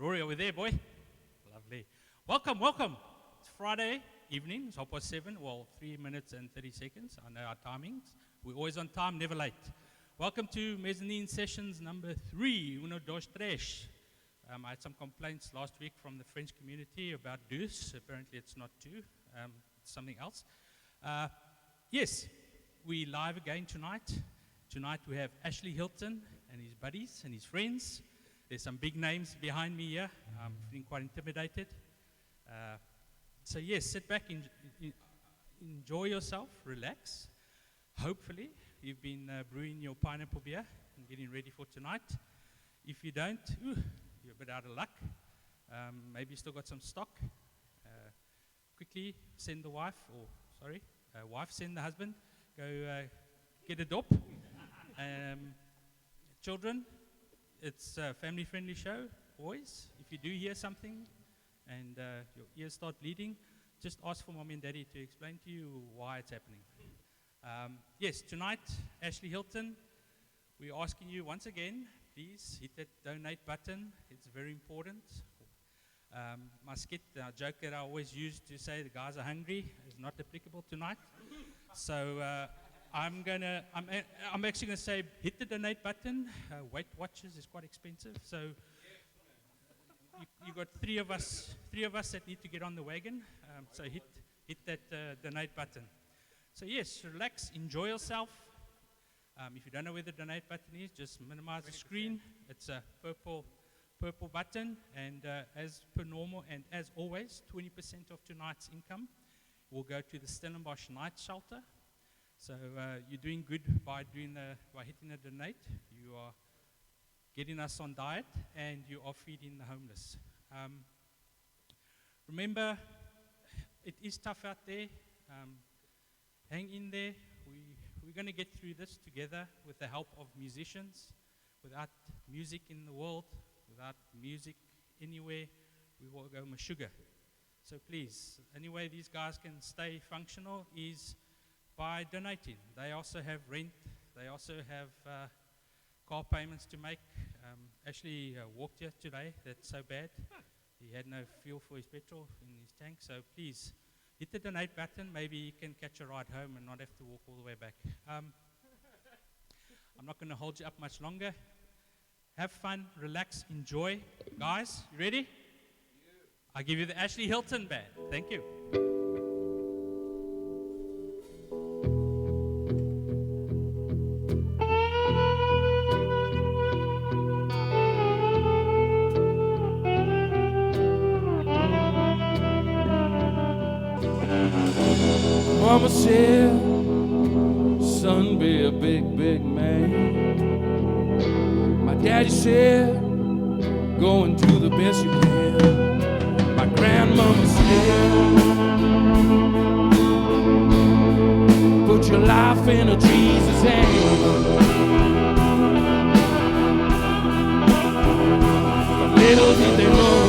Rory, are we there, boy? Lovely. Welcome, welcome. It's Friday evening. It's 7:30. Well, 3 minutes and 30 seconds. I know our timings. We're always on time, never late. Welcome to Mezzanine Sessions number 3. Uno, dos, tres. I had some complaints last week from the French community about deux. Apparently it's not two. It's something else. Yes, we're live again tonight. Tonight we have Ashley Hilton and his buddies and his friends. There's some big names behind me here. I'm feeling quite intimidated. So yes, sit back, enjoy yourself, relax. Hopefully you've been brewing your pineapple beer and getting ready for tonight. If you don't, you're a bit out of luck. Maybe you still got some stock. Quickly send the wife, wife send the husband, go get a dop. Children, it's a family-friendly show, always. If you do hear something and your ears start bleeding, just ask for mommy and daddy to explain to you why it's happening. Yes, tonight, Ashley Hilton, we're asking you once again, please hit that donate button. It's very important. My skit, joke that I always use to say the guys are hungry is not applicable tonight. So I'm actually gonna say hit the donate button. Weight Watchers is quite expensive, so you got three of us that need to get on the wagon. So hit that donate button. So yes, relax, enjoy yourself. If you don't know where the donate button is, just minimize the screen. It's a purple button, and as per normal and as always, 20% of tonight's income will go to the Stellenbosch night shelter. So you're doing good by hitting the donate. You are getting us on diet, and you are feeding the homeless. Remember, it is tough out there. Hang in there. We're going to get through this together with the help of musicians. Without music in the world, without music anywhere, we will go mashuga. So please, any way these guys can stay functional is by donating. They also have rent. They also have car payments to make. Ashley walked here today. That's so bad. He had no fuel for his petrol in his tank. So please, hit the donate button. Maybe you can catch a ride home and not have to walk all the way back. I'm not going to hold you up much longer. Have fun, relax, enjoy. Guys, you ready? I give you the Ashley Hilton band. Thank you. Mama said, son, be a big, big man. My daddy said, go and do the best you can. My grandmama said, put your life in a Jesus' hand. But little did they know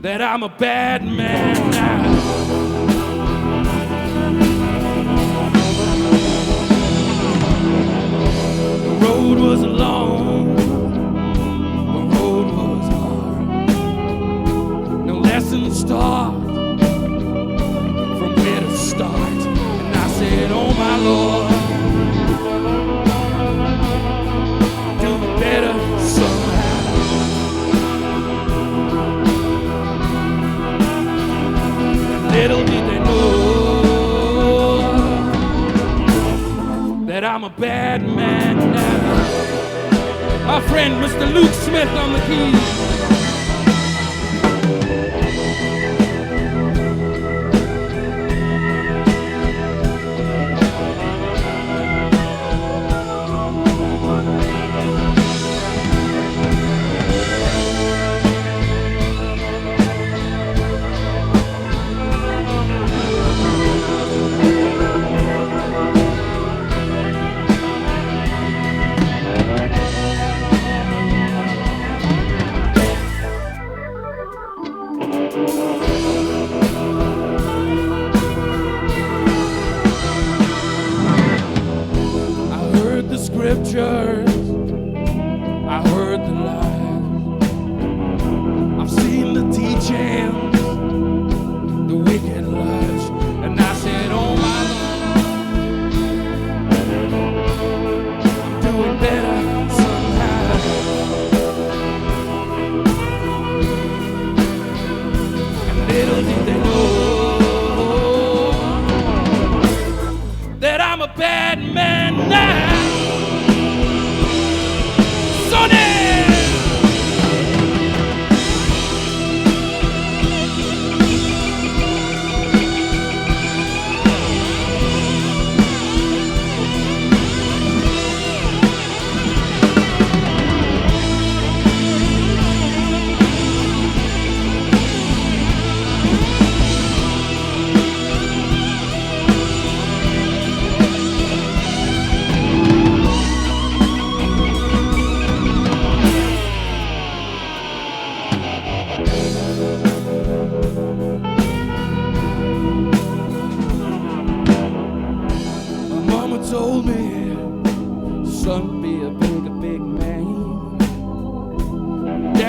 that I'm a bad man now. The road was long, the road was hard. No lessons taught from where to start. And I said, oh my Lord, do me better somehow. Little did they know that I'm a bad man now. Our friend Mr. Luke Smith on the keys.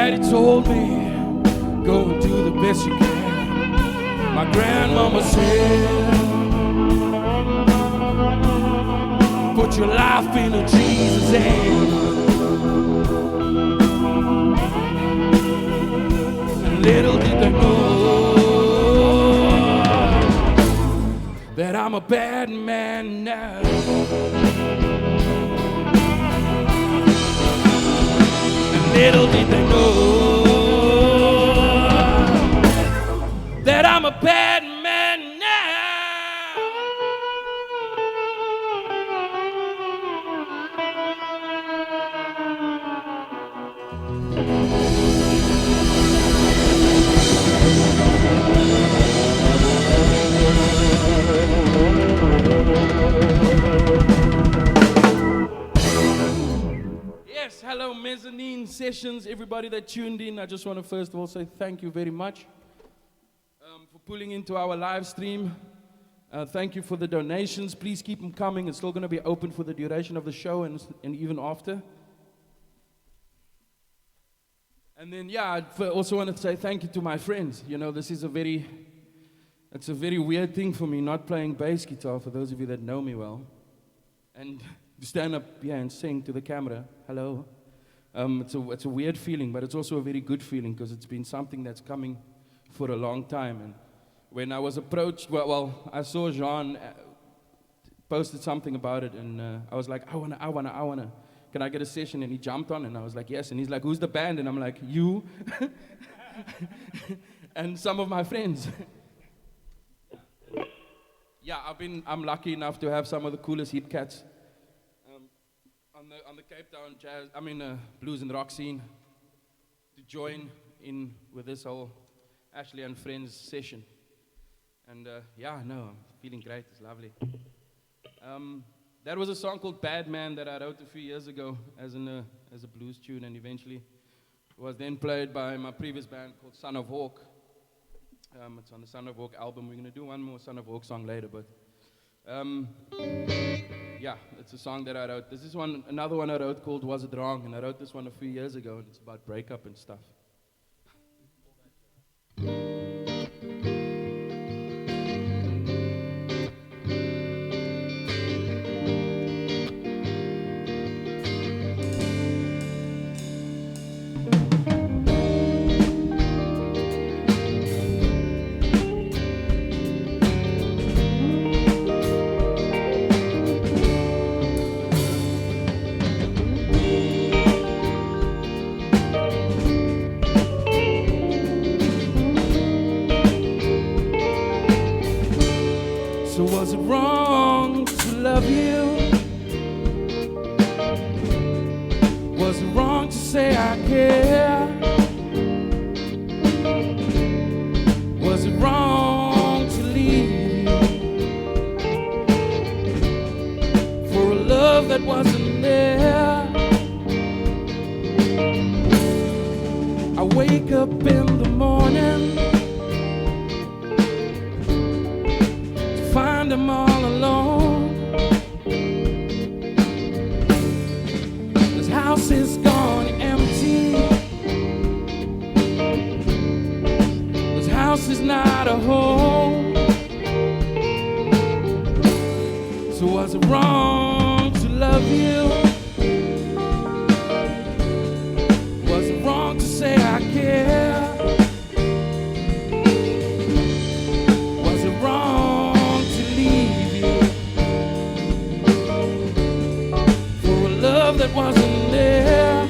daddy told me, go and do the best you can. My grandmama said, put your life in a Jesus' hand. And little did they know that I'm a bad man now. And little did they know that I'm a bad man now. Yes, hello Mezzanine Sessions, everybody that tuned in. I just want to first of all say thank you very much for pulling into our live stream. Thank you for the donations. Please keep them coming. It's still going to be open for the duration of the show and even after. And then, yeah, I also want to say thank you to my friends. You know, this is it's a very weird thing for me, not playing bass guitar, for those of you that know me well. And to stand up here and sing to the camera, hello. It's a weird feeling, but it's also a very good feeling because it's been something that's coming for a long time. And when I was approached, well, I saw Jean posted something about it, and I was like, I wanna. Can I get a session? And he jumped on, and I was like, yes. And he's like, who's the band? And I'm like, you, and some of my friends. Yeah, I'm lucky enough to have some of the coolest hip cats on the Cape Town blues and rock scene to join in with this whole Ashley and Friends session. And I'm feeling great. It's lovely. That was a song called Bad Man that I wrote a few years ago as a blues tune, and eventually was then played by my previous band called Son of Hawk. It's on the Son of Hawk album. We're going to do one more Son of Hawk song later, but it's a song that I wrote. This is another one I wrote called Was It Wrong, and I wrote this one a few years ago, and it's about breakup and stuff. Was it wrong to love you? Was it wrong to say I care? Was it wrong to leave you for a love that wasn't there? I wake up in the morning, find I'm all alone. This house is gone empty. This house is not a home. So was it wrong to love you? Was it wrong to say I care? Was it wrong that wasn't there?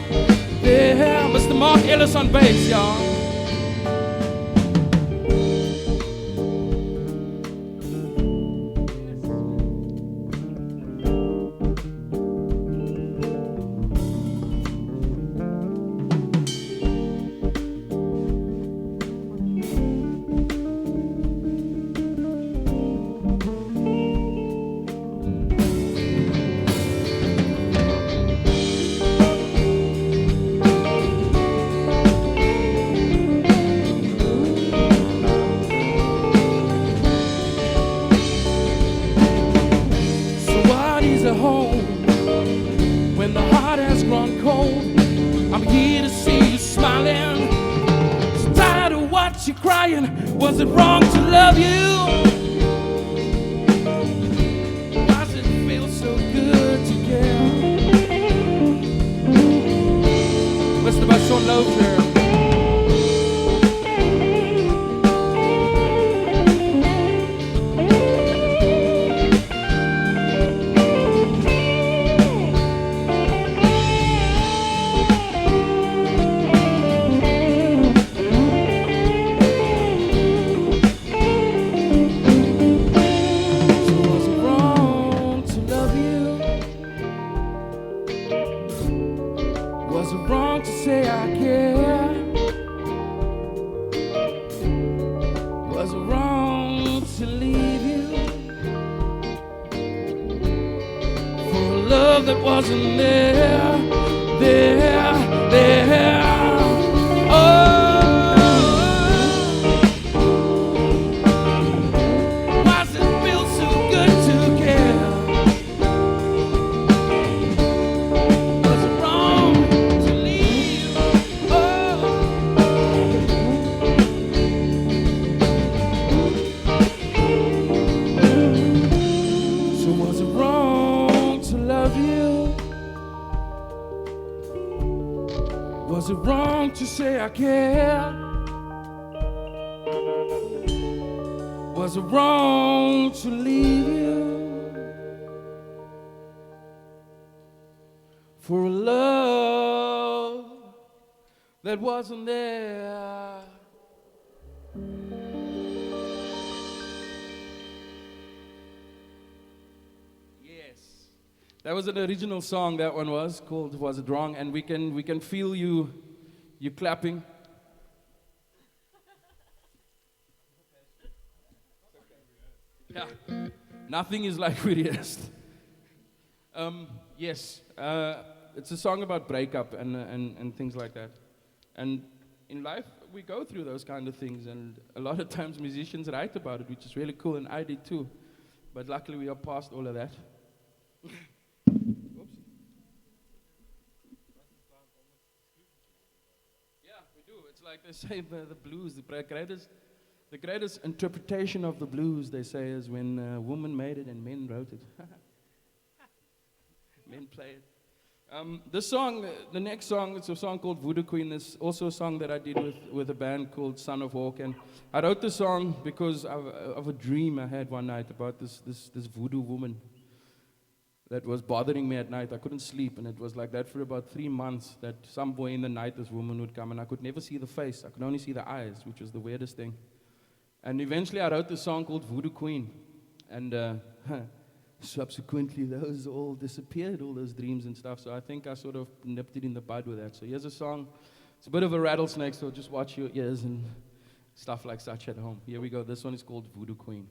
Mr. Mark Ellis on bass, y'all. When the heart has grown cold, I'm here to see you smiling. you crying? Was it wrong to love you? Why does it feel so good to care? Beste was zo'n loofje. That wasn't there. Oh, why does it feel so good to care? Was it wrong to leave? Oh, so was it wrong to love you? Was it wrong to say I care? Was it wrong to leave you for a love that wasn't there? Yes. That was an original song, that one was called Was It Wrong? And we can feel you clapping. Yeah. Nothing is like we rehearsed. Yes. It's a song about breakup and things like that. And in life we go through those kind of things, and a lot of times musicians write about it, which is really cool, and I did too. But luckily we are past all of that. Like they say, the blues, the greatest interpretation of the blues, they say, is when a woman made it and men wrote it. Men play it. This song, the next song, it's a song called Voodoo Queen. It's also a song that I did with a band called Son of Hawk. And I wrote the song because of a dream I had one night about this voodoo woman that was bothering me at night. I couldn't sleep, and it was like that for about 3 months, that some boy in the night, this woman would come, and I could never see the face. I could only see the eyes, which was the weirdest thing. And eventually I wrote this song called Voodoo Queen. And subsequently those all disappeared, all those dreams and stuff. So I think I sort of nipped it in the bud with that. So here's a song. It's a bit of a rattlesnake, so just watch your ears and stuff like such at home. Here we go. This one is called Voodoo Queen.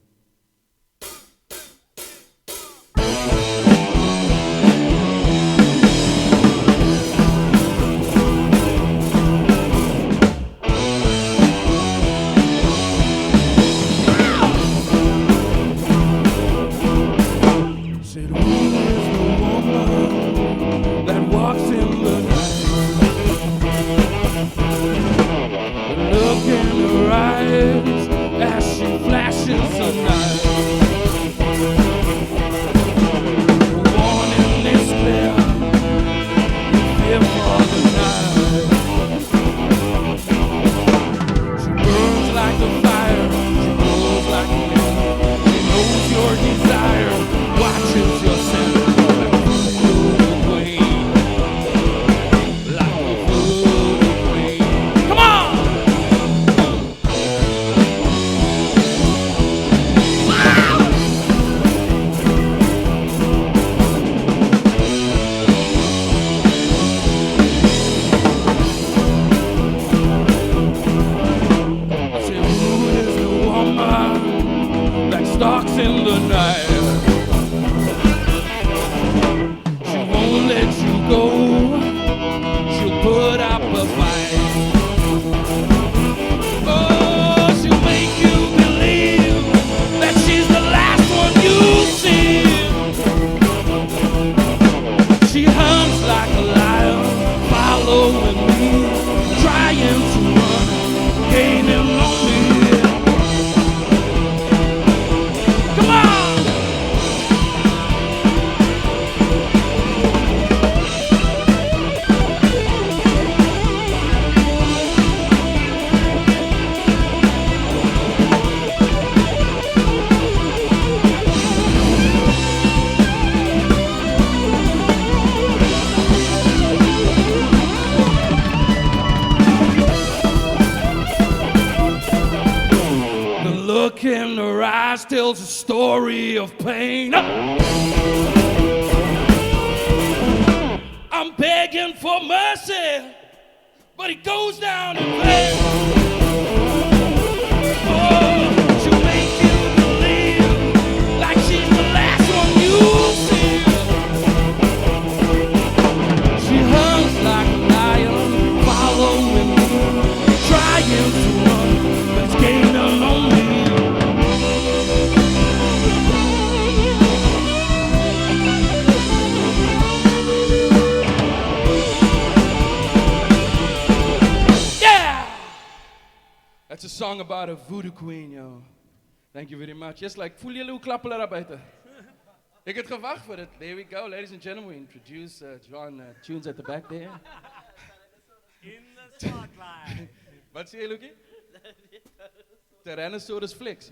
Trying to run, gaining on me. eyes tells a story of pain. I'm begging for mercy, but it goes down in vain. Oh, she'll make you believe like she's the last one you'll see. She hunts like a lion, following me, trying to run, but it's gaining on me. That's a song about a voodoo queen, yo. Thank you very much. Just like, voel jullie hoe klappen daar buiten? Ik heb gewacht voor het. There we go, ladies and gentlemen. We introduce John Tunes at the back there. In the spotlight. Wat zie je, Lucie? Tyrannosaurus Flex.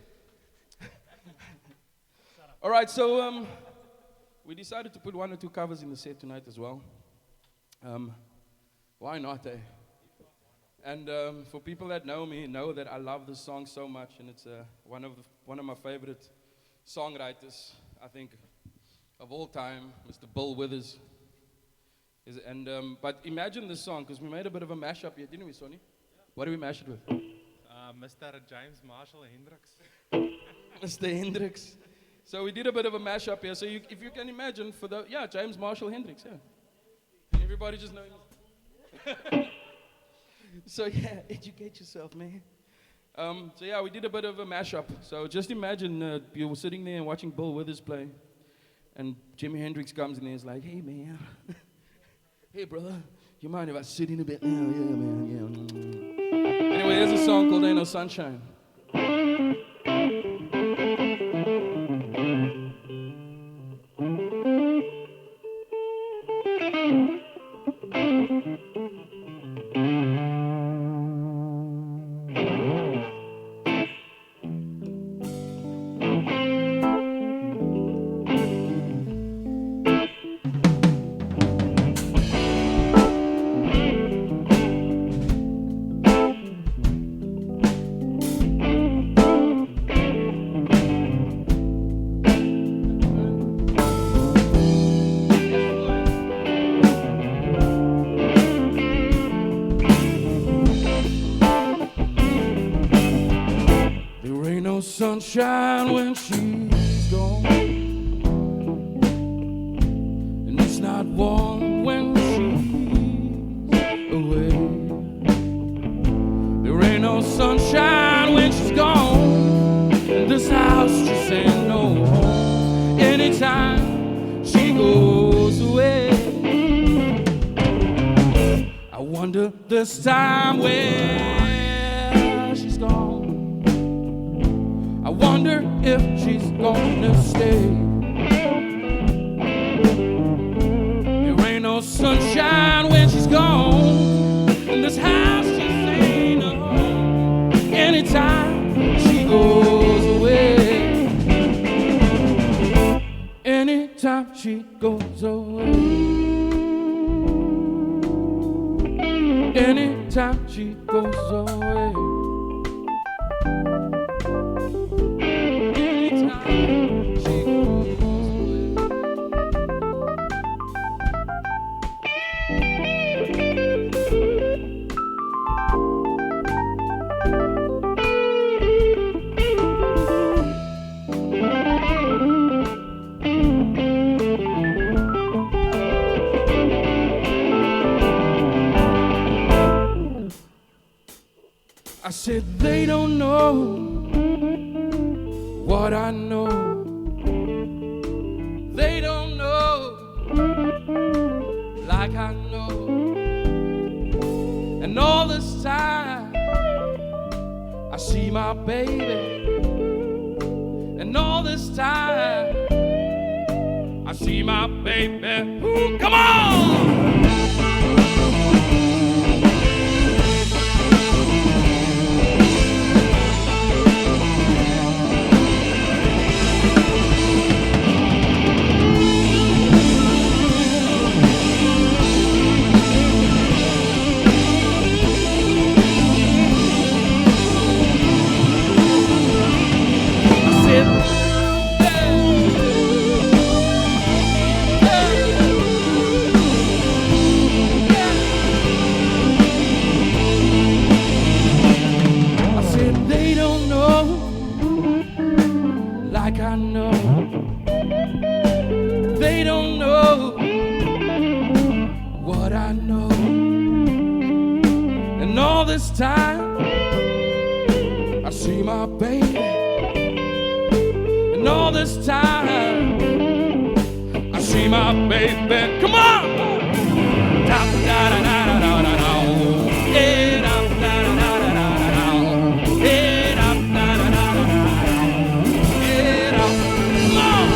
All right, so we decided to put 1 or 2 covers in the set tonight as well. Why not, eh? And for people that know me, know that I love this song so much, and it's one of my favorite songwriters, I think, of all time, Mr. Bill Withers. But imagine this song, because we made a bit of a mashup here, didn't we, Sonny? What did we mash it with? Mr. James Marshall Hendricks. Mr. Hendricks. So we did a bit of a mashup here. So if you can imagine, James Marshall Hendricks, yeah. And everybody just knows. So yeah, educate yourself, man. So yeah, we did a bit of a mashup. So just imagine you were sitting there and watching Bill Withers play, and Jimi Hendrix comes in there and is like, "Hey man, hey brother, you mind if I sit in a bit?" Yeah, man, yeah. Anyway, there's a song called "Ain't No Sunshine." Sunshine when she's gone, and it's not warm when she's away. There ain't no sunshine when she's gone, and this house just ain't no home anytime she goes away. I wonder this time where she's gone, I wonder if she's gonna stay. There ain't no sunshine when she's gone, and this house just ain't a home anytime she goes away. Anytime she goes away. Anytime she goes away. I said they don't know what I know. They don't know like I know. And all this time I see my baby. And all this time I see my baby. Ooh, come on! this time I see my baby, and all this time I see my baby. Come on! Da, da, da, da, da, da, da, da. Eh, da, da, da, da, da, da, da. Eh, da, da, da, da, da, da, da. Eh, da. Come on!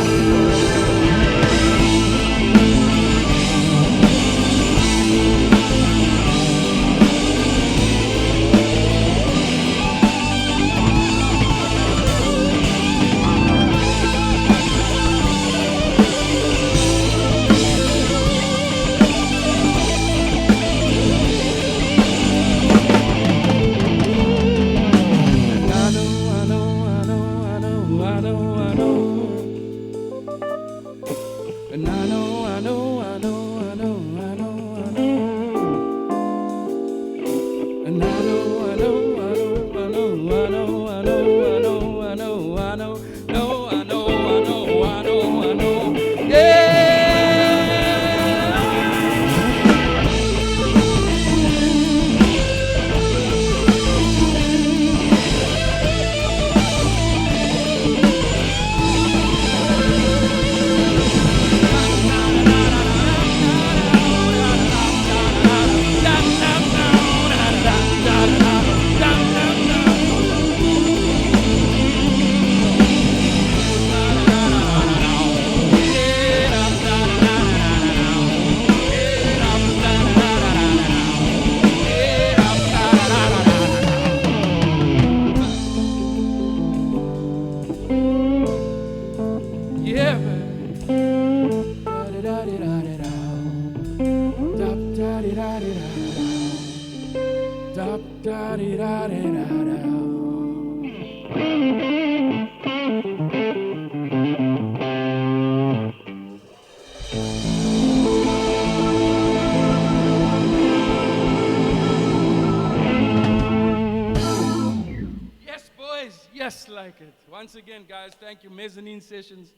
Yes, like it. Once again, guys, thank you, Mezzanine Sessions.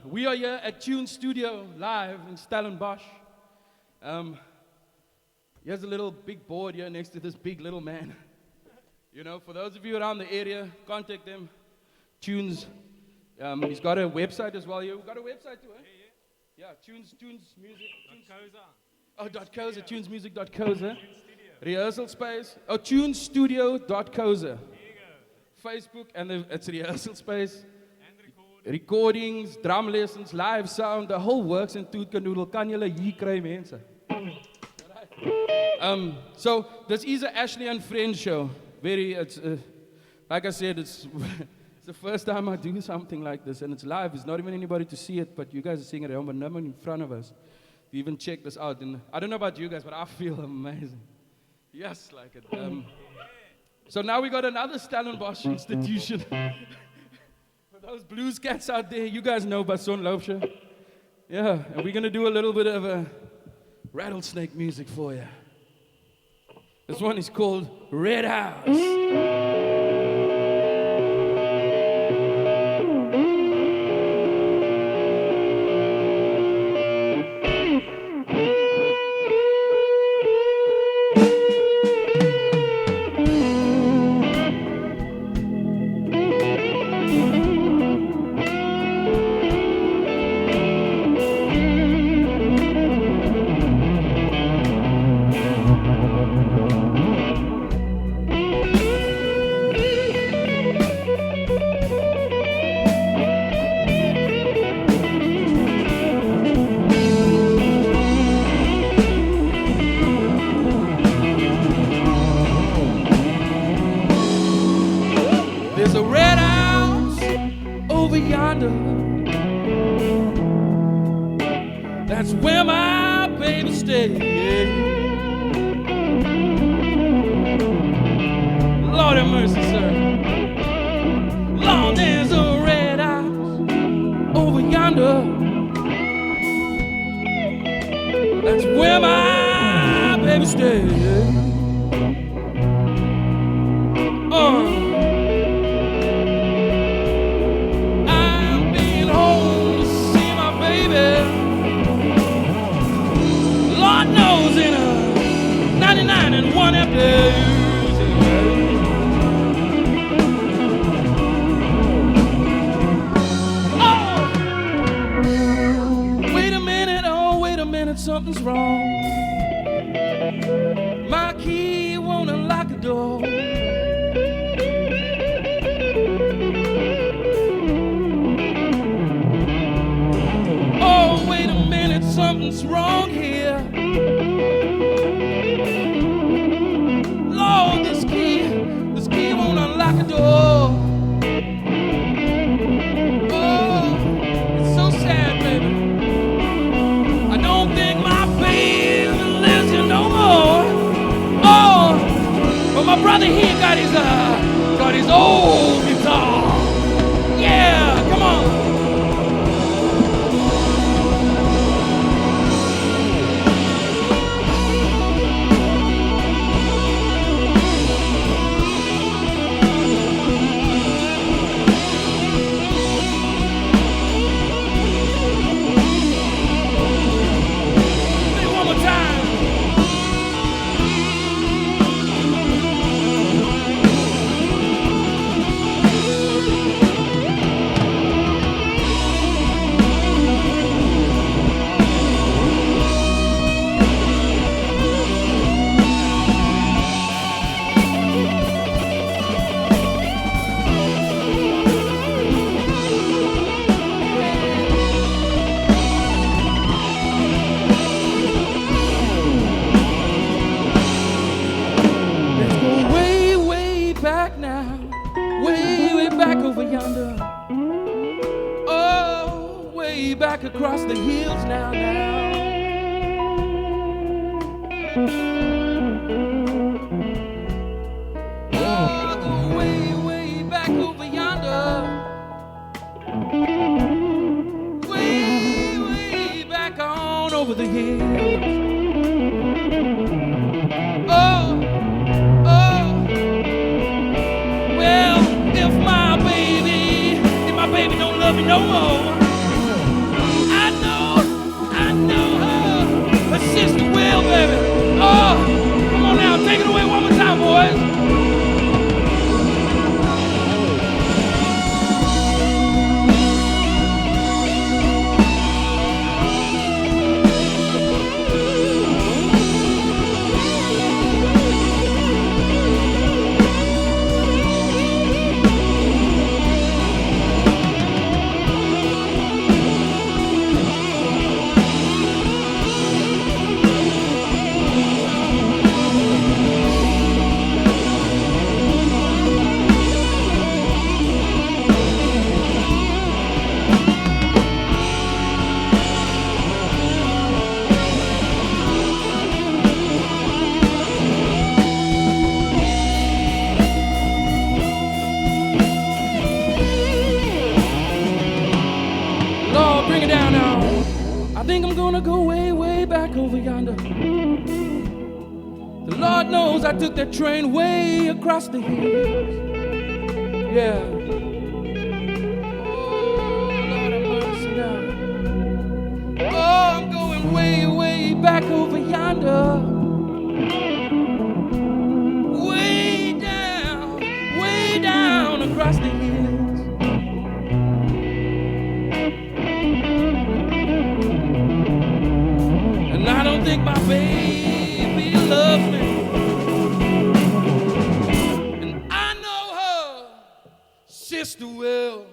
We are here at Tune Studio live in Stellenbosch. Here's a little big board here next to this big little man. You know, for those of you around the area, contact them. Tunes. He's got a website as well. You've got a website too, eh? Yeah, Tunes Music. .coza, tunesmusic.coza. Rehearsal space. Oh, tunestudio.coza. Facebook, and it's rehearsal space. And recordings, drum lessons, live sound, the whole works in Toetcanoodle. Kan julle hier kry, mense? So this is an Ashley and Friends show. Like I said, it's the first time I do something like this, and it's live. It's not even anybody to see it, but you guys are seeing it at home, but no one in front of us. You even check this out, and I don't know about you guys, but I feel amazing. Yes, like it. So now we got another Stellenbosch institution. For those blues cats out there, you guys know Bason Loopsche. Yeah, and we're gonna do a little bit of a rattlesnake music for you. This one is called Red House. There's a red house over yonder. That's where my baby stays. Lord have mercy, sir. Lord, there's a red house over yonder. That's where my baby stays. One after unlock the door. Oh, wait a minute, something's wrong here. Lord, this key won't unlock the door. Oh, it's so sad, baby. I don't think my baby lives here no more. Oh, but my brother here got his old guitar. Yeah, come on. Across the hills now. Oh, go way back over yonder. Way back on over the hills. Oh, well, if my baby don't love me no more. Sister Will, baby. Oh, come on now, take it away one more time, boys. I think I'm gonna go way back over yonder. The Lord knows I took that train way across the hills. Yeah. Oh, Lord have mercy now. Oh, I'm going way back over yonder. Way down across the hills. And I don't think my baby loves me. And I know her sister will.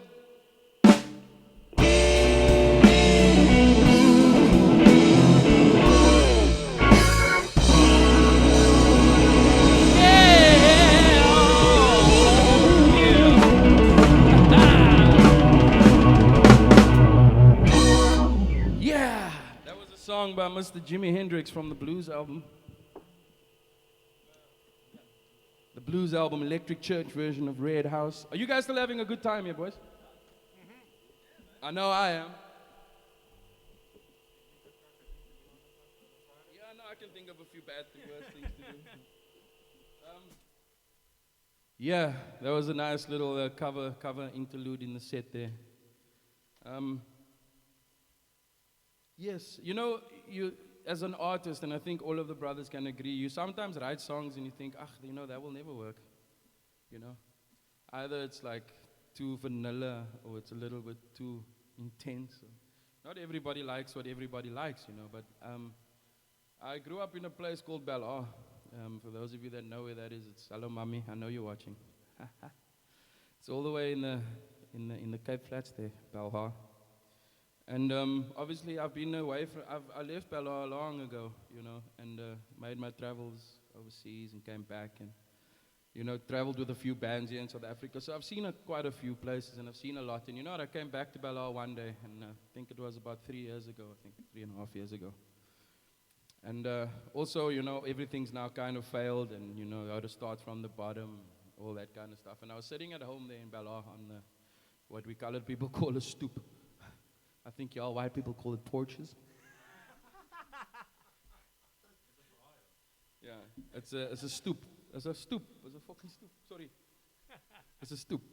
Song by Mr. Jimi Hendrix from the blues album. The blues album, Electric Church version of Red House. Are you guys still having a good time here, boys? Mm-hmm. I know I am. Yeah, no, I can think of a few worse things to do. Yeah, that was a nice little cover interlude in the set there. Yes, you know, you as an artist, and I think all of the brothers can agree, you sometimes write songs and you think, you know, that will never work, you know. Either it's like too vanilla or it's a little bit too intense. Not everybody likes what everybody likes, you know, but I grew up in a place called Bel Air, For those of you that know where that is, it's hello, mommy. I know you're watching. It's all the way in the Cape Flats there, Belhar. And obviously, I've been away from. I left Belhar long ago, and made my travels overseas and came back and. Traveled with a few bands here in South Africa. So I've seen quite a few places and I've seen a lot. And you know what, I came back to Belhar one day and I think it was about 3 years ago, 3.5 years ago. And also, everything's now kind of failed and, how to start from the bottom, all that kind of stuff. And I was sitting at home there in Belhar on what we colored people call a stoop. I think y'all white people call it porches. Yeah, it's a stoop. It's a stoop. It's a fucking stoop. Sorry. It's a stoop,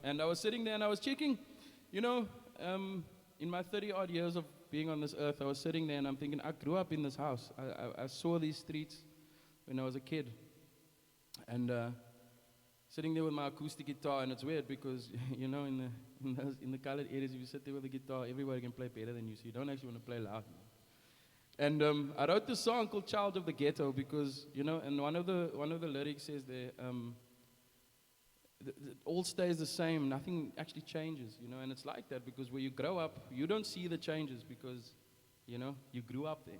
And I was sitting there and I was checking, in my 30-odd years of being on this earth, I was sitting there and I'm thinking, I grew up in this house. I saw these streets when I was a kid. And sitting there with my acoustic guitar, and it's weird because, in the colored areas, if you sit there with a guitar, everybody can play better than you, so you don't actually want to play loud. And I wrote this song called "Child of the Ghetto" because, and one of the lyrics says there, all stays the same, nothing actually changes, and it's like that because when you grow up, you don't see the changes because, you grew up there.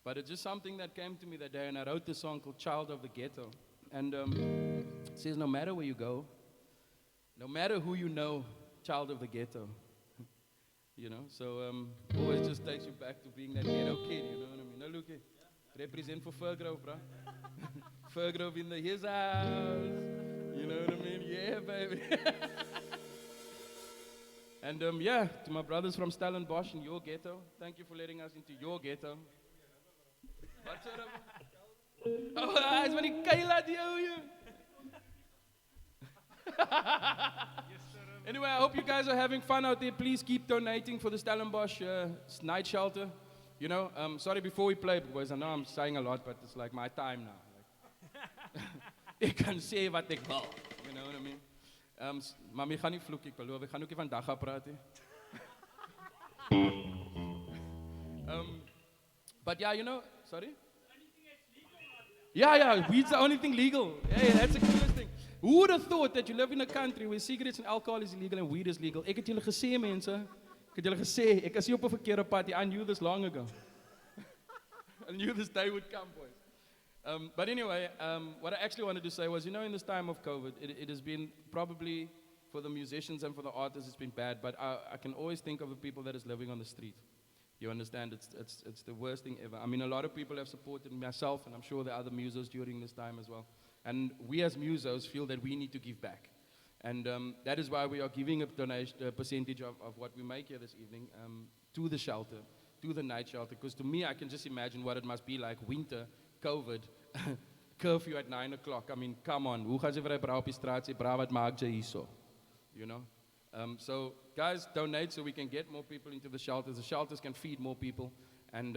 But it's just something that came to me that day, and I wrote this song called "Child of the Ghetto," and it says, no matter where you go, no matter who you know, child of the ghetto. So always just takes you back to being that ghetto kid, you know what I mean? No, look, represent for Fergrove, bro. Fergrove in his house, you know what I mean? Yeah, baby. And to my brothers from Stellenbosch in your ghetto, thank you for letting us into your ghetto. What's up? Oh, it's when you Kayla, you. Anyway, I hope you guys are having fun out there. Please keep donating for the Stellenbosch night shelter. Sorry before we play, boys. I know I'm saying a lot, but it's like my time now. Ek kan sê wat ek wil. You know what I mean? Maar ek gaan nie vloek, ek beloof. Ek gaan ook nie vandag gaan praat nie. But yeah, sorry? Yeah, weed's the only thing legal. Hey, that's the coolest thing. Who would have thought that you live in a country where cigarettes and alcohol is illegal and weed is legal? Ek het julle gesê, mense. Ek het julle gesê, ek is nie op 'n verkeerde pad. I knew this long ago. I knew this day would come, boys. But anyway, what I actually wanted to say was, in this time of COVID, it has been probably, for the musicians and for the artists, it's been bad, but I can always think of the people that is living on the street. You understand? It's the worst thing ever. I mean, a lot of people have supported myself, and I'm sure the other musos during this time as well. And we as musos feel that we need to give back. And that is why we are giving a percentage of what we make here this evening to the shelter, to the night shelter. Because to me, I can just imagine what it must be like, winter, COVID, curfew at 9 o'clock. I mean, come on. Hoe gaan ze vir 'n bra op die straat sê, bra wat maak jy hierso? So, guys, donate so we can get more people into the shelters. The shelters can feed more people. And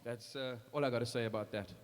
that's all I got to say about that.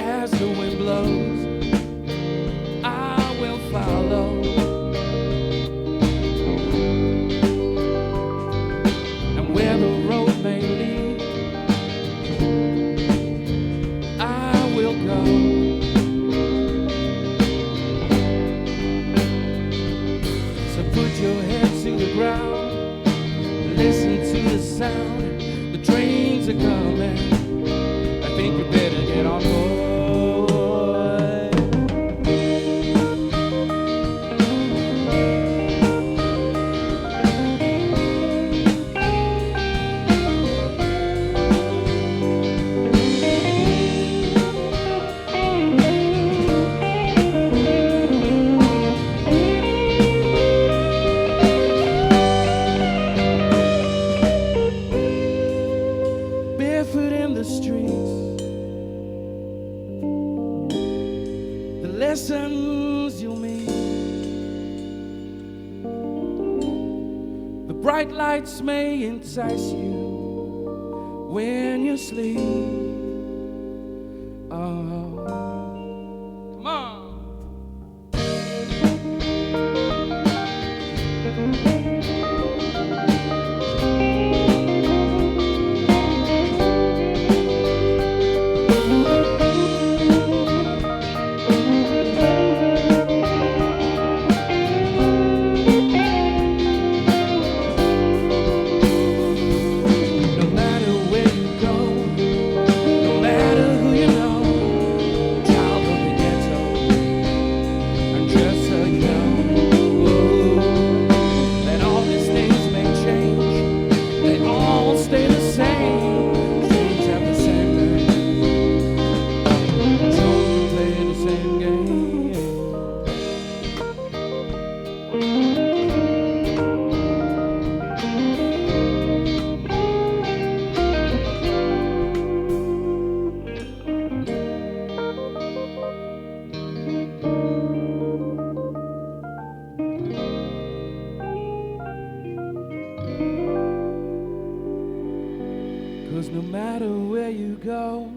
As your head to the ground. Listen to the sound, the trains are coming. I think you better get on board. Barefoot in the streets, the lessons you'll meet, the bright lights may entice you when you sleep. Oh, come on. No matter where you go, no matter who you know, child of the ghetto, and just so you know, that all these things may change, they all stay the same. Dreams have the same name, children play the same game. Cause no matter where you go,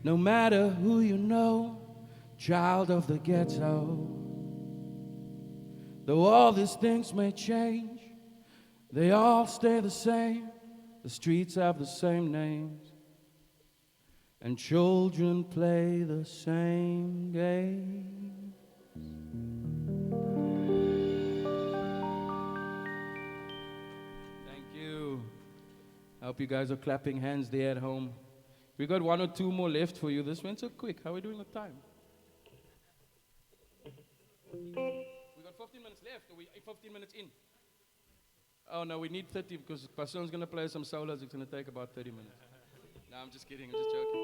no matter who you know, child of the ghetto, though all these things may change, they all stay the same. The streets have the same names, and children play the same game. Thank you. I hope you guys are clapping hands there at home. We got 1 or 2 more left for you. This went so quick. How are we doing with time? We got 15 minutes left. Are we 15 minutes in? Oh no, we need 30 because Passion's going to play some solos. It's going to take about 30 minutes. No, I'm just kidding. I'm just joking.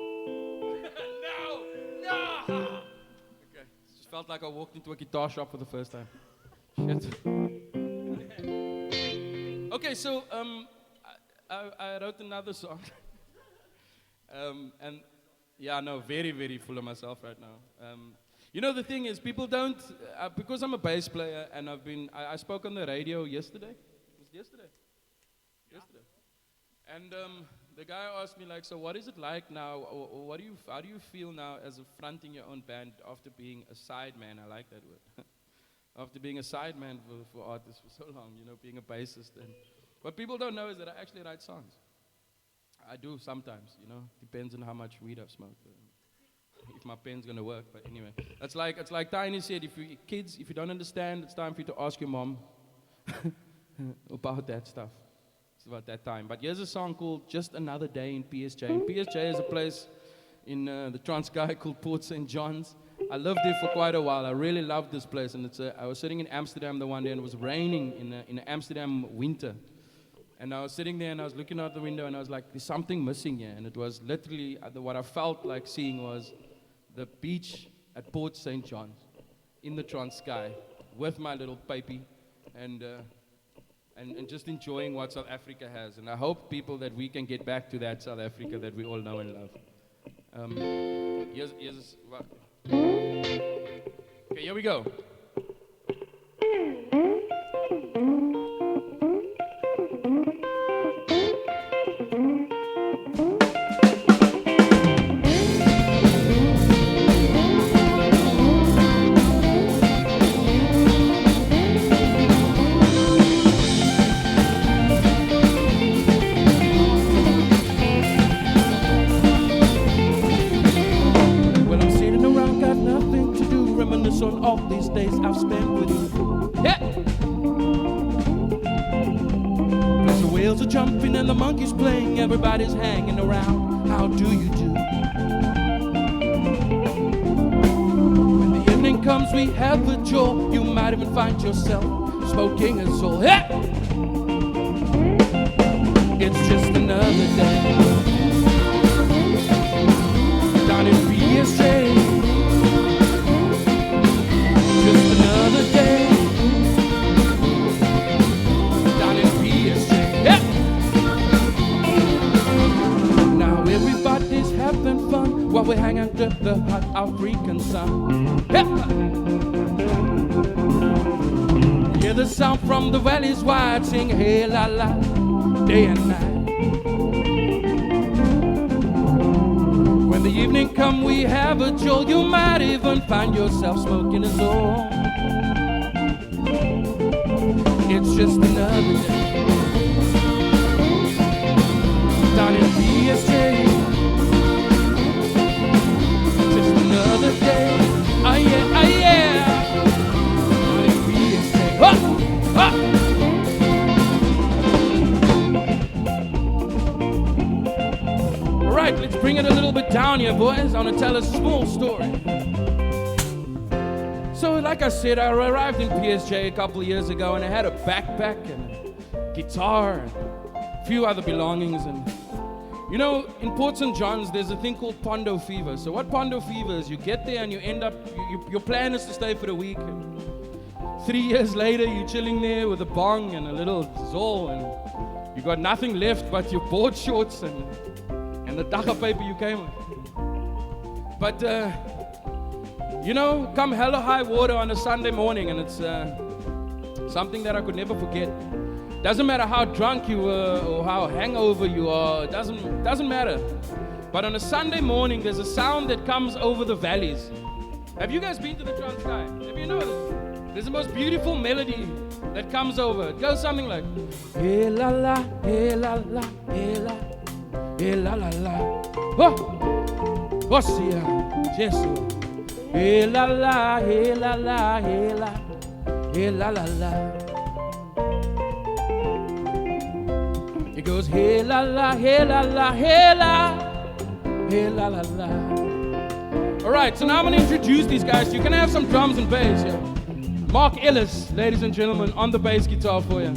No! Okay. It just felt like I walked into a guitar shop for the first time. Shit. Okay, so I wrote another song. And yeah, no, very, very full of myself right now. You know, the thing is, people don't, because I'm a bass player and I spoke on the radio yesterday. It was yesterday. Yesterday. And the guy asked me, like, so what is it like now? Or how do you feel now as fronting your own band after being a sideman? I like that word. After being a sideman for artists for so long, you know, being a bassist. And what people don't know is that I actually write songs. I do sometimes, you know. Depends on how much weed I've smoked. If my pen's gonna work, but anyway. It's like Tiny said, if you don't understand, it's time for you to ask your mom about that stuff. It's about that time. But here's a song called Just Another Day in PSJ. And PSJ is a place in the Transkei called Port St. John's. I lived there for quite a while. I really loved this place. And I was sitting in Amsterdam the one day and it was raining in Amsterdam winter. And I was sitting there and I was looking out the window and I was like, there's something missing here. And it was literally, what I felt like seeing was the beach at Port St. John's in the Transkei with my little papy and just enjoying what South Africa has. And I hope people that we can get back to that South Africa that we all know and love. Okay, here we go. On all these days girls are jumping and the monkeys playing, everybody's hanging around. How do you do? When the evening comes, we have a jewel. You might even find yourself smoking a soul. Hey! It's just another day down in BSJ. Just another day down in BSJ. Yeah. Now everybody's having fun while we hang under the hot African sun. Yeah. Hear the sound from the valleys wide, sing hey la la, day and night. When the evening come, we have a jewel. You might even find yourself smoking a zone. It's just another day down in BSJ. Just another day. Oh yeah, oh yeah. Down in BSJ. Oh, oh. Right, let's bring it a little bit down here, boys. I want to tell a small story. So, like I said, I arrived in PSJ a couple of years ago, and I had a backpack and a guitar and a few other belongings. And you know, in Port St. John's, there's a thing called Pondo Fever. So what Pondo Fever is, you get there and you end up, your plan is to stay for the week. And 3 years later, you're chilling there with a bong and a little zol, and you got nothing left but your board shorts and the dagga paper you came with. But, you know, come hell or high water on a Sunday morning, and it's something that I could never forget. Doesn't matter how drunk you were or how hangover you are, it doesn't matter. But on a Sunday morning, there's a sound that comes over the valleys. Have you guys been to the Transkei? Have you noticed? There's the most beautiful melody that comes over. It goes something like, hey la la, hey la la, hey la. Hey la la la, oh, Osia, Jesus. Hey la la, hey la la, hey la, hey la la la. It goes hey la la, hey la la, hey la, hey la la la. All right, so now I'm gonna introduce these guys. You can have some drums and bass. Yeah. Mark Ellis, ladies and gentlemen, on the bass guitar for you.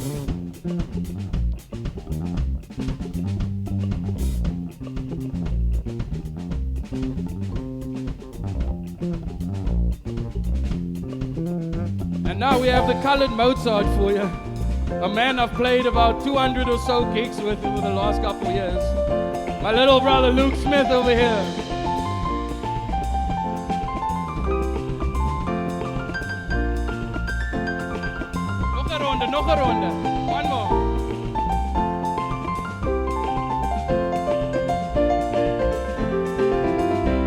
Now we have the colored Mozart for you. A man I've played about 200 or so gigs with over the last couple of years. My little brother Luke Smith over here. Nog een ronde. One more.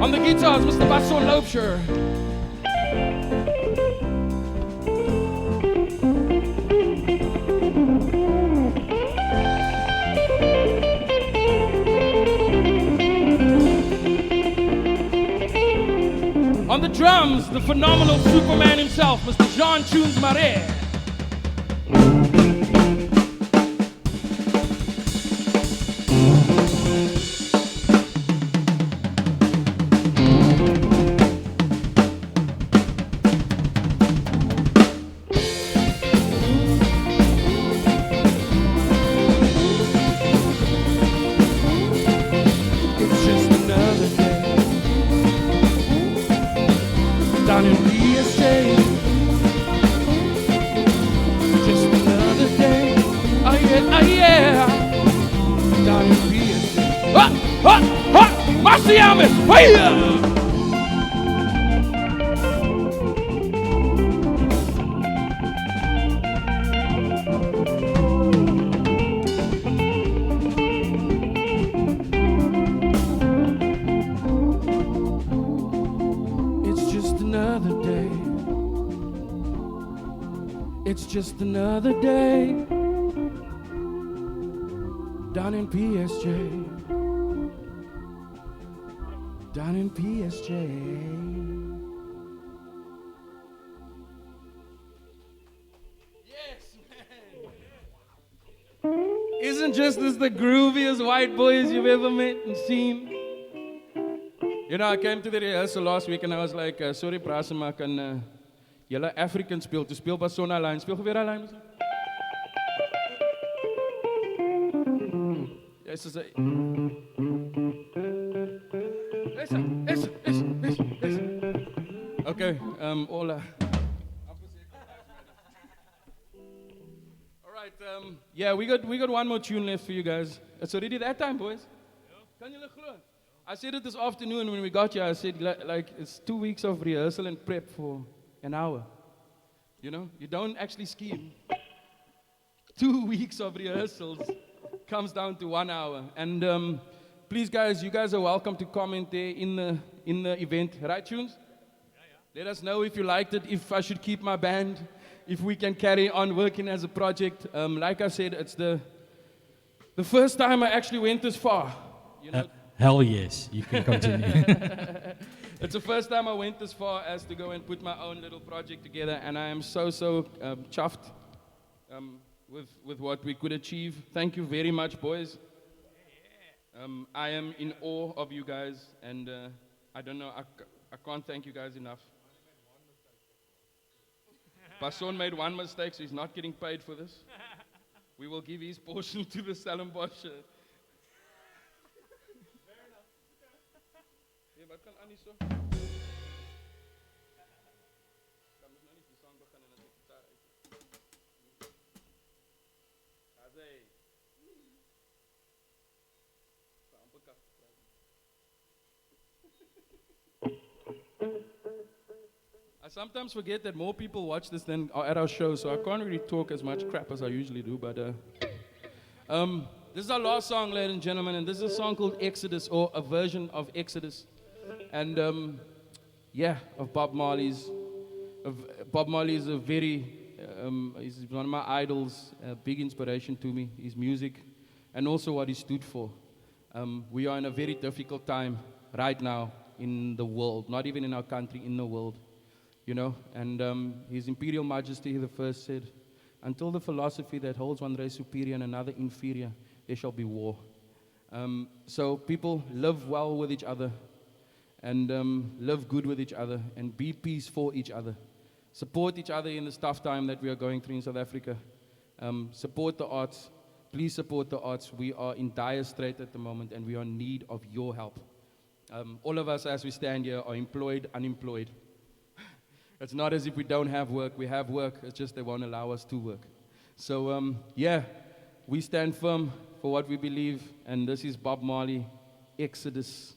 On the guitars, Mr. Basson Loubser. On the drums, the phenomenal Superman himself, Mr. Jean Tunes Marais. It's just another day down in PSJ. Down in PSJ. Yes, man. Is and just as the grooviest white boys you've ever met and seen. You know, I came to the rehearsal last week and I was like, sorry, Prasema, kan julle African speel. Toe speel pas sonna lyn. Speel weer daai lyn. Yes, is Okay, Ola. All right, yeah, we got one more tune left for you guys. It's already that time, boys. Can you look? I said it this afternoon when we got here. I said, like, it's 2 weeks of rehearsal and prep for an hour. You know, you don't actually scheme. 2 weeks of rehearsals comes down to 1 hour. And please, guys, you guys are welcome to comment there in the event. Right, Tunes? Yeah. Let us know if you liked it, if I should keep my band, if we can carry on working as a project. Like I said, it's the first time I actually went this far. You know? Hell yes, you can continue. It's the first time I went this far as to go and put my own little project together, and I am so chuffed with what we could achieve. Thank you very much, boys. I am in awe of you guys, and I don't know, I can't thank you guys enough. Passon made one mistake, so he's not getting paid for this. We will give his portion to the Stellenbosch. Wat kan Annie so? Kan ons nou nie die song begin en dan die gitaar uit. Asai. Amper kak. I sometimes forget that more people watch this than are at our show, so I can't really talk as much crap as I usually do, but this is our last song, ladies and gentlemen, and this is a song called Exodus, or a version of Exodus. And yeah, of Bob Marley's. Bob Marley is he's one of my idols, a big inspiration to me, his music, and also what he stood for. We are in a very difficult time right now in the world, not even in our country, in the world, you know. And His Imperial Majesty the First said, until the philosophy that holds one race superior and another inferior, there shall be war. So people live well with each other, and live good with each other, and be peace for each other. Support each other in this tough time that we are going through in South Africa. Support the arts. Please support the arts. We are in dire strait at the moment, and we are in need of your help. All of us, as we stand here, are employed, unemployed. It's not as if we don't have work. We have work. It's just they won't allow us to work. So, yeah, we stand firm for what we believe, and this is Bob Marley, Exodus.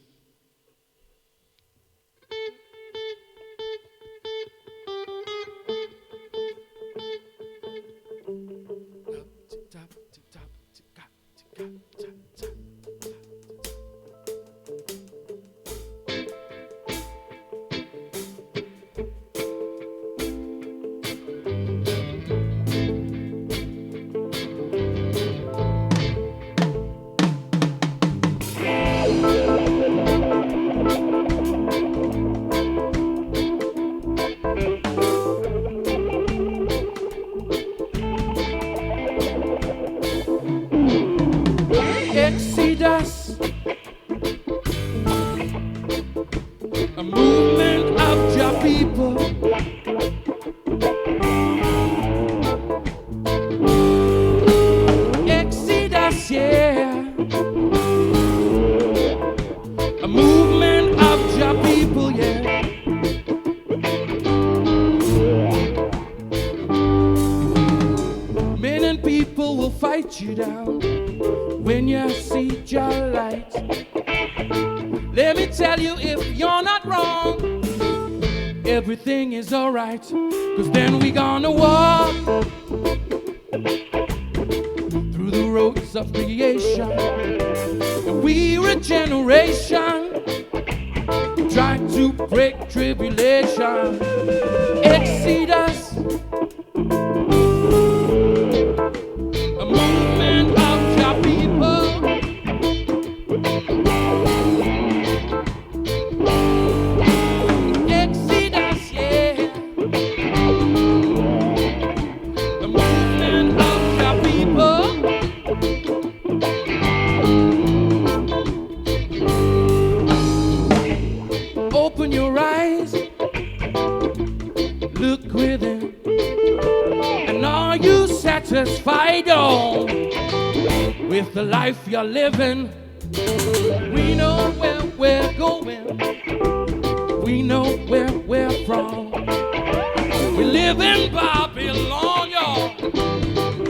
Exodus, a movement of your people. Exodus, yeah, a movement of your people, yeah. Men and people will fight you down when you see your light. Let me tell you, if you're not wrong, everything is alright. Cause then we gonna walk through the roads of creation, and we're a generation trying to break tribulation. Exodus, a movement of your people. Exodus, yeah, a movement of your people. right on with the life you're living. We know where we're going. We know where we're from. We live in Babylon, y'all.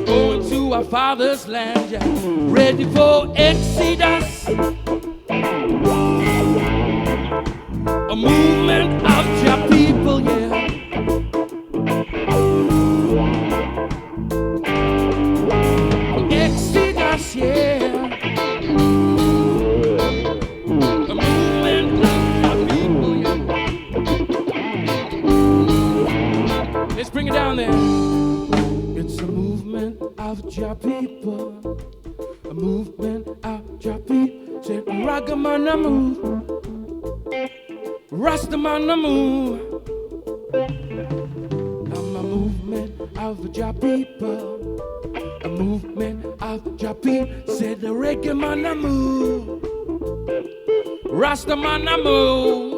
Going to our father's land, yeah. Ready for Exodus. A movement of your people, yeah. Exodus, yeah. A movement of your people, yeah. Let's bring it down there. It's a movement of your people. A movement of your people. Say, Ragamana move. Rastamana move. I'm a movement of your people. A movement of your people. Said the reggae man a move. Rastamana move.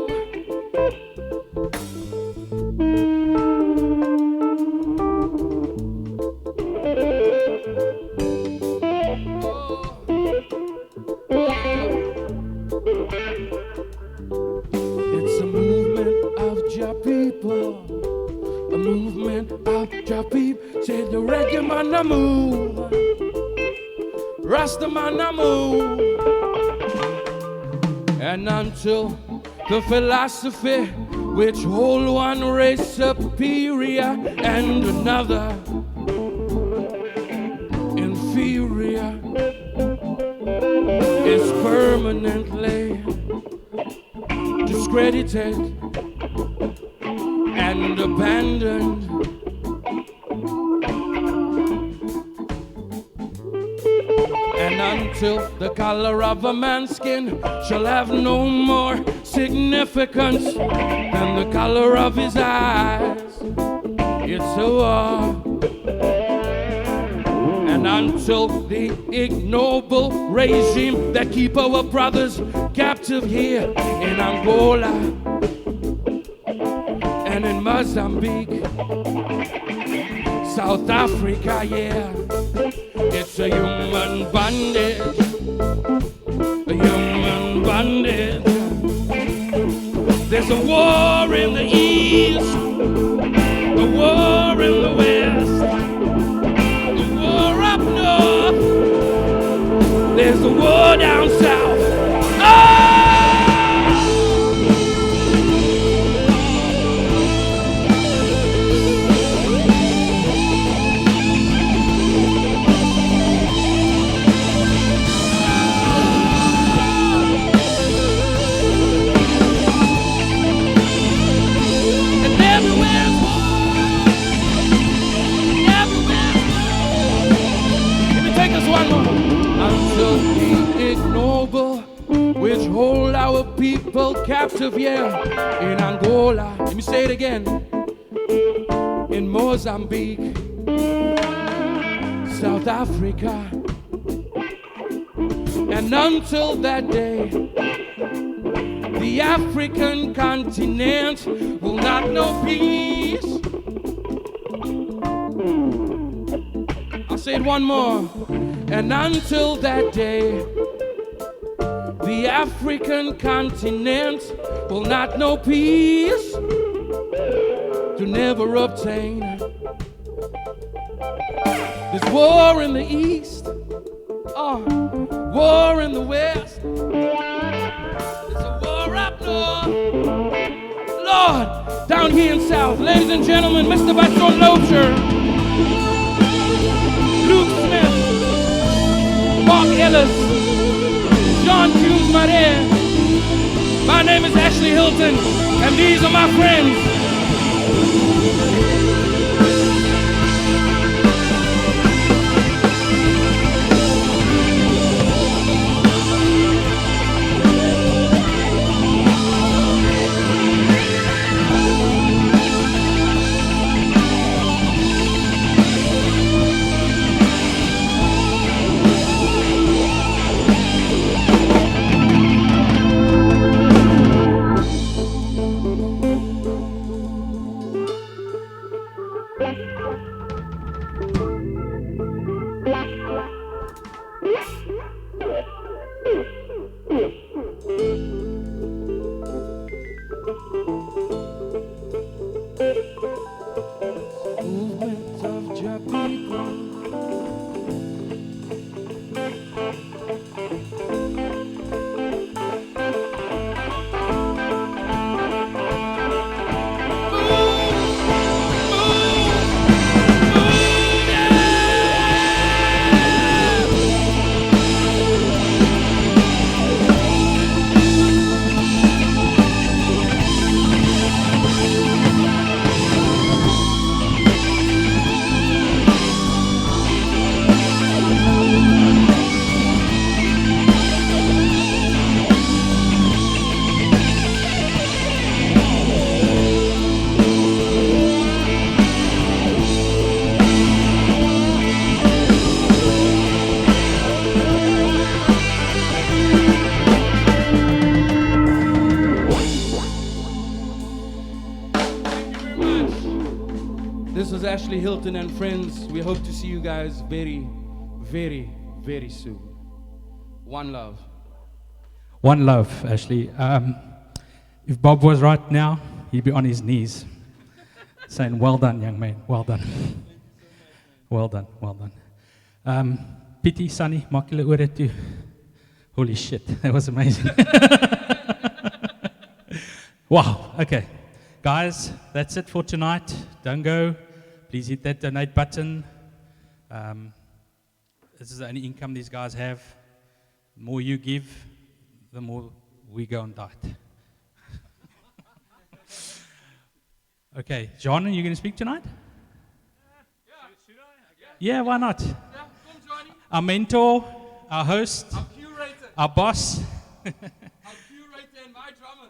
It's a movement of your people. A movement of your people. Say the reggae man a move. Rasta man a move. And until the philosophy which hold one race superior and another inferior is permanently discredited and abandoned. And until the color of a man's skin shall have no more significance than the color of his eyes, it's a war. And until the ignoble regime that keep our brothers captive here in Angola and in Mozambique, South Africa, yeah, it's a human bondage, a human bondage. There's a war in the east, a war in the west, a war up north, there's a war down south. Until the ignoble which hold our people captive here in Angola. Let me say it again. In Mozambique, South Africa. And until that day, the African continent will not know peace. I'll say it one more. And until that day, the African continent will not know peace to never obtain. There's war in the east, war in the west, there's a war up north, Lord, down here in south. Ladies and gentlemen, Mr. Basson Locher, Luke Smith, Mark Ellis, John Hughes Marais. My name is Ashley Hilton, and these are my friends. Ashley, Hilton, and friends. We hope to see you guys very, very, very soon. One love. One love, Ashley. If Bob was right now, he'd be on his knees saying, well done, young man, well done. Well done, well done. Pity, Sunny, maak julle ore toe. Holy shit, that was amazing. Wow, okay. Guys, that's it for tonight. Don't go. Please hit that donate button. This is the only income these guys have. The more you give, the more we go on diet. Okay, John, are you going to speak tonight? Yeah, why not? Yeah, come Johnny. Our mentor, our host, Our curator. our boss, Our curator and my drummer.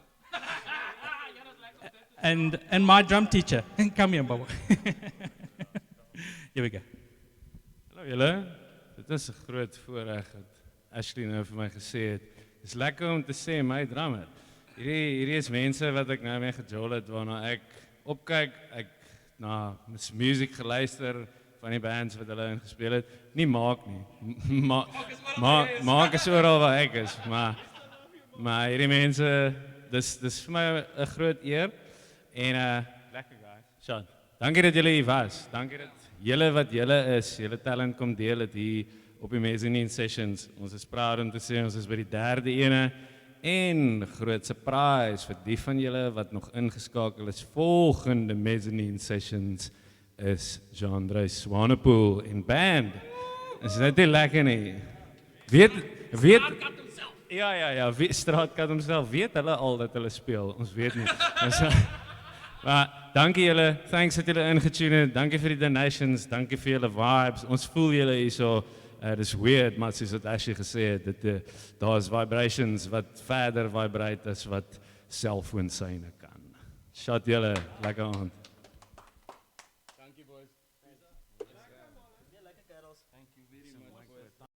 and my drum teacher. Come here, Bobo. Here we go. Hallo julle. Dit is 'n groot voorreg dat Ashley nou vir my gesê het. Dis lekker om te sê my drummer. Hierdie is mense wat ek nou mee gejol het waarna ek opkyk, ek na musiek geluister van die bands wat hulle ingespeel het. Nie maak nie. Maak is oral waar ek is, maar hierdie mense dis vir my 'n groot eer en lekker guys. Sean, dankie dat julle hier was. Dankie dat julle wat julle is, julle talent kom deel het hier op die Mezzanine Sessions. Ons is proud om te sê ons is by die 3de ene en groot surprise vir die van julle wat nog ingeskakel is. Volgende Mezzanine Sessions is Jean-André Swanepoel en band. Is dit nie lekker nie? Weet Ja, Straatkat homself. Weet hulle al dat hulle speel? Ons weet nie. Maar dankie julle. Thanks dat julle ingetune het. Dankie vir die donations. Dankie vir julle vibes. Ons voel julle hierso. Dis weird, maar soos wat Ashley gesê het, daar's vibrations wat verder vibrate as wat selfoonsyne kan. Shot julle, lekker aand. Dankie boys. Lekker kerels. Thank you very much.